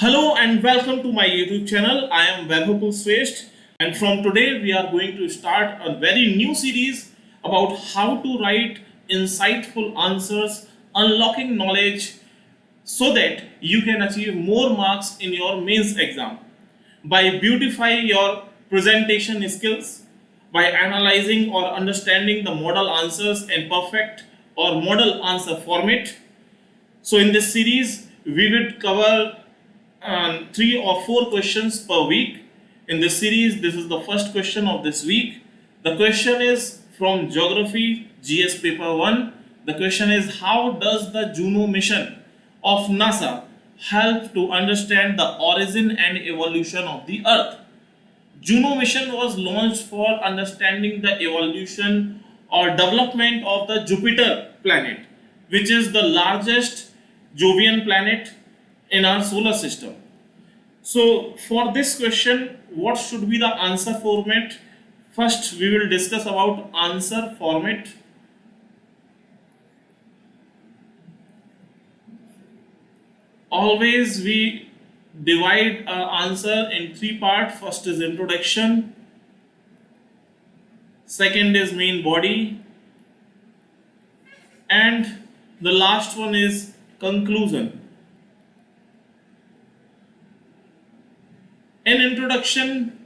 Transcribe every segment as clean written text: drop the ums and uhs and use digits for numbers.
Hello and welcome to my YouTube channel. I am Vaibhav Shrestha, and from today we are going to start a very new series about how to write insightful answers, unlocking knowledge so that you can achieve more marks in your mains exam by beautifying your presentation skills, by analyzing or understanding the model answers in perfect or model answer format. So in this series, we will cover 3 or 4 questions per week. In this series, this is the first question of this week. The question is from Geography GS Paper 1. The question is, how does the Juno mission of NASA help to understand the origin and evolution of the Earth? Juno mission was launched for understanding the evolution or development of the Jupiter planet, which is the largest Jovian planet in our solar system. So for this question, what should be the answer format? First, we will discuss about answer format. Always we divide our answer in 3 parts. First is introduction, second is main body, and the last one is conclusion. In introduction,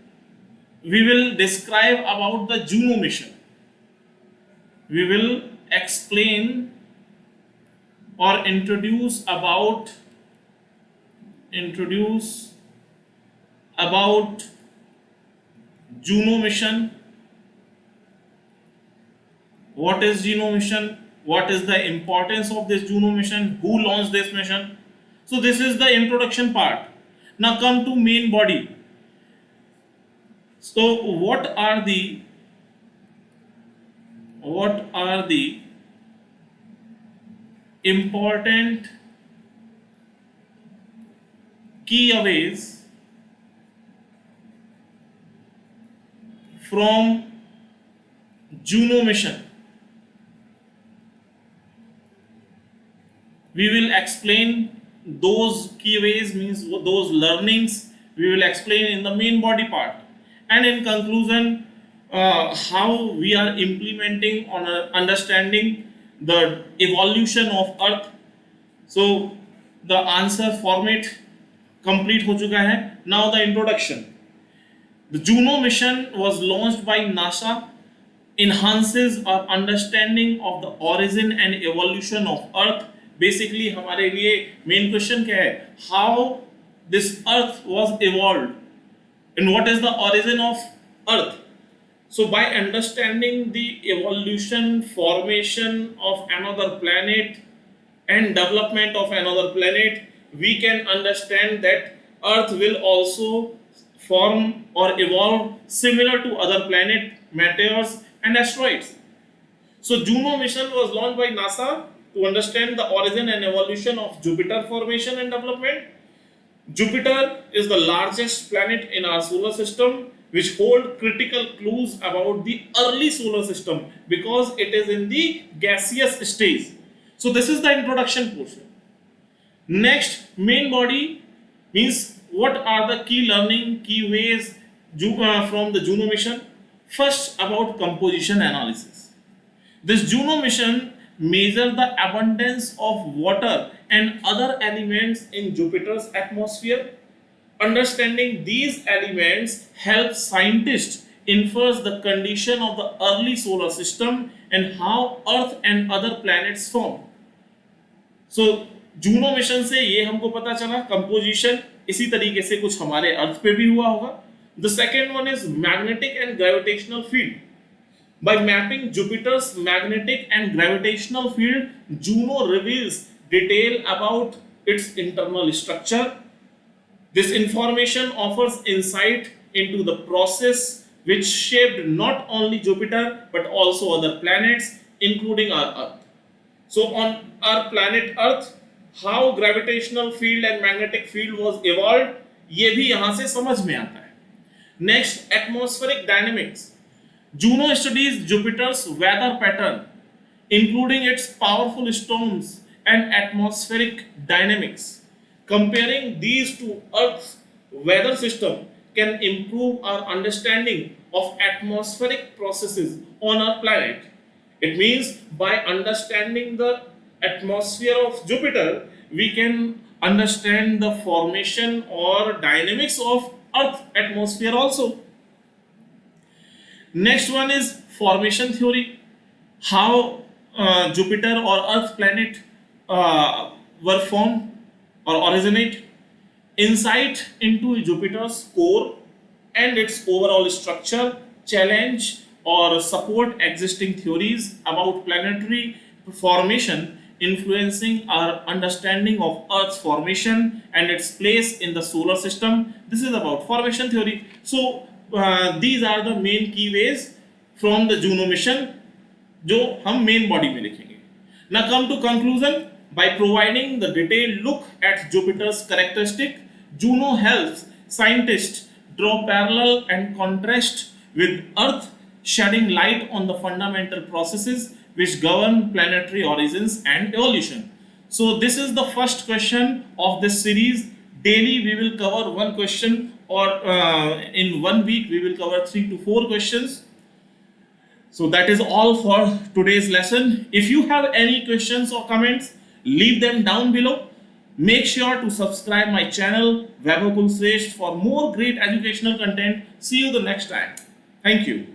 we will describe about the Juno mission. We will explain or introduce about Juno mission. What is Juno mission? What is the importance of this Juno mission? Who launched this mission? So this is the introduction part. Now come to main body. So what are the important keyaways from Juno mission? We will explain those keyways, means those learnings we will explain in the main body part, and in conclusion how we are implementing on understanding the evolution of Earth. So the answer format complete ho chuka hai. Now the introduction. The Juno mission was launched by NASA, enhances our understanding of the origin and evolution of Earth. Basically हमारे लिए main question क्या है, how this earth was evolved and what is the origin of earth. So by understanding the evolution, formation of another planet and development of another planet, we can understand that Earth will also form or evolve similar to other planet, meteors and asteroids. So Juno mission was launched by NASA to understand the origin and evolution of Jupiter formation and development. Jupiter is the largest planet in our solar system, which hold critical clues about the early solar system because it is in the gaseous stage. So this is the introduction portion. Next, main body means what are the key learning, key ways from the Juno mission. First, about composition analysis. This Juno mission measure the abundance of water and other elements in Jupiter's atmosphere. Understanding these elements helps scientists infer the condition of the early solar system and how Earth and other planets form. So Juno mission से ये हमको पता चला composition, इसी तरीके से कुछ हमारे अर्थ पे भी हुआ होगा. The second one is magnetic and gravitational field. By mapping Jupiter's magnetic and gravitational field, Juno reveals detail about its internal structure. This information offers insight into the process which shaped not only Jupiter but also other planets, including our Earth. So on our planet Earth, how gravitational field and magnetic field was evolved, ये भी यहाँ से समझ में आता है. Next, atmospheric dynamics. Juno studies Jupiter's weather pattern, including its powerful storms and atmospheric dynamics. Comparing these to Earth's weather system can improve our understanding of atmospheric processes on our planet. It means by understanding the atmosphere of Jupiter, we can understand the formation or dynamics of Earth atmosphere also. Next one is formation theory. How Jupiter or Earth planet were formed or originate. Insight into Jupiter's core and its overall structure, challenge or support existing theories about planetary formation, influencing our understanding of Earth's formation and its place in the solar system. This is about formation theory. So these are the main key ways from the Juno mission जो हम main body में लिखेंगे. Now come to conclusion. By providing the detailed look at Jupiter's characteristic, Juno helps scientists draw parallel and contrast with Earth, shedding light on the fundamental processes which govern planetary origins and evolution. So this is the first question of this series. Daily we will cover one question, or in 1 week we will cover 3 to 4 questions. So that is all for today's lesson. If you have any questions or comments, leave them down below. Make sure to subscribe my channel Vaibhav Kulsresht for more great educational content. See you the next time. Thank you.